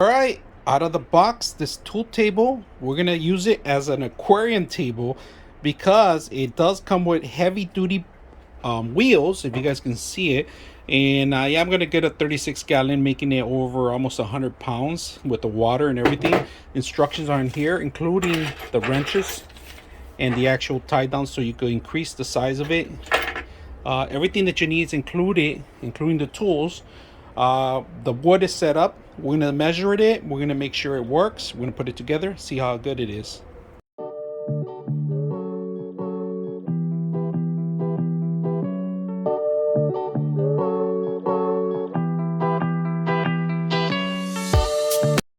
All right, out of the box, this tool table, we're gonna use it as an aquarium table because it does come with heavy duty wheels, if you guys can see it. And yeah, I'm gonna get a 36 gallon, making it over almost 100 pounds with the water and everything. Instructions are in here, including the wrenches and the actual tie down, so you could increase the size of it. Everything that you need is included, including the tools. The wood is set up. We're gonna measure it. We're gonna make sure it works. We're gonna put it together, see how good it is.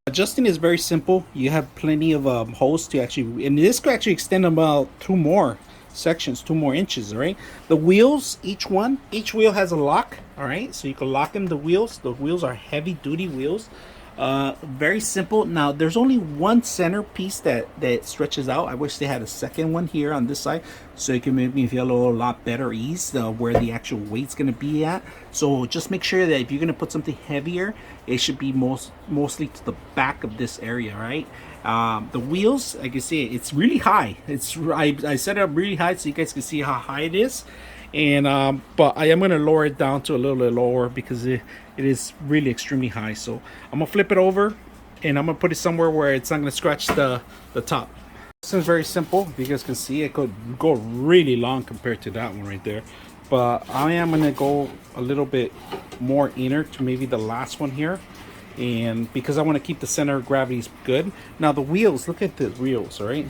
Adjusting is very simple. You have plenty of holes to actually, and this could actually extend about 2 more sections, 2 more inches. All right, the wheels, each wheel has a lock. All right, so you can lock them. The wheels are heavy duty wheels. Very simple. Now there's only one center piece that stretches out. I wish they had a second one here on this side, so you can make me feel a lot better ease where the actual weight's going to be at. So just make sure that if you're going to put something heavier, it should be mostly to the back of this area, right? The wheels, like you see, it's really high. I set it up really high so you guys can see how high it is. And but I am going to lower it down to a little bit lower because it is really extremely high. So I'm gonna flip it over and I'm gonna put it somewhere where it's not gonna scratch the top. This is very simple. You guys can see it could go really long compared to that one right there, but I am gonna go a little bit more inner to maybe the last one here, and because I want to keep the center of gravity good. Now the wheels, look at the wheels. All right,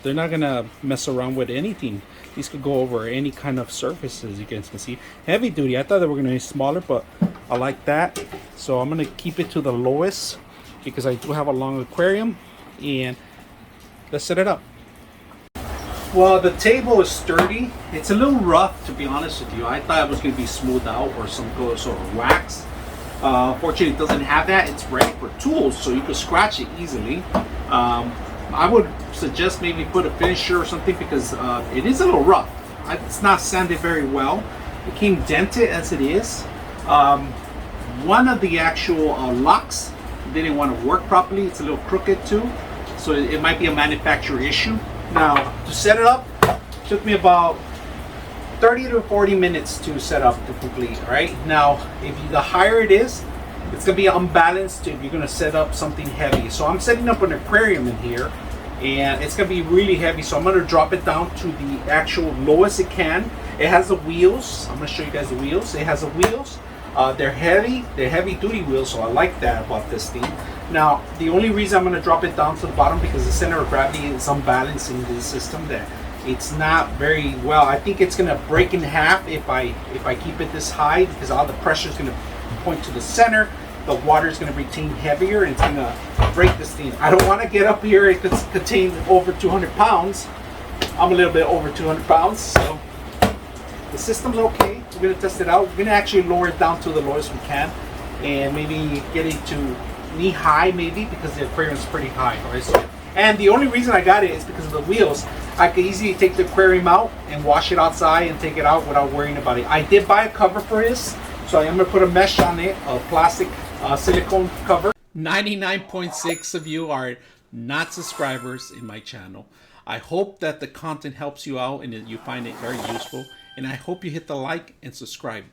they're not gonna mess around with anything. These could go over any kind of surfaces. You guys can see heavy duty. I thought they were gonna be smaller, but I like that. So I'm gonna keep it to the lowest because I do have a long aquarium. And let's set it up. Well, the table is sturdy. It's a little rough, to be honest with you. I thought it was gonna be smoothed out or some sort of wax. Fortunately, it doesn't have that. It's ready for tools, so you can scratch it easily. I would suggest maybe put a finisher or something because it is a little rough. It's not sanded very well. It came dented as it is. One of the actual locks didn't want to work properly. It's a little crooked too, so it might be a manufacturer issue. Now to set it up, it took me about 30 to 40 minutes to set up to complete. Right now, the higher it is, it's gonna be unbalanced if you're gonna set up something heavy. So I'm setting up an aquarium in here, and it's gonna be really heavy. So I'm gonna drop it down to the actual lowest it can. It has the wheels. I'm gonna show you guys the wheels. It has the wheels. They're heavy duty wheels, so I like that about this thing. Now the only reason I'm gonna drop it down to the bottom because the center of gravity is unbalanced in this system. That it's not very well. I think it's gonna break in half if I keep it this high because all the pressure is gonna point to the center. The water is going to retain heavier and it's going to break this thing. I don't want to get up here. It could contain over 200 pounds. I'm a little bit over 200 pounds, so the system's okay. We're going to test it out. We're going to actually lower it down to the lowest we can and maybe get it to knee high maybe because the aquarium is pretty high. Right? So, and the only reason I got it is because of the wheels. I could easily take the aquarium out and wash it outside and take it out without worrying about it. I did buy a cover for this, so I'm going to put a mesh on it, a plastic silicone cover. 99.6 of you are not subscribers in my channel. I hope that the content helps you out and that you find it very useful, and I hope you hit the like and subscribe.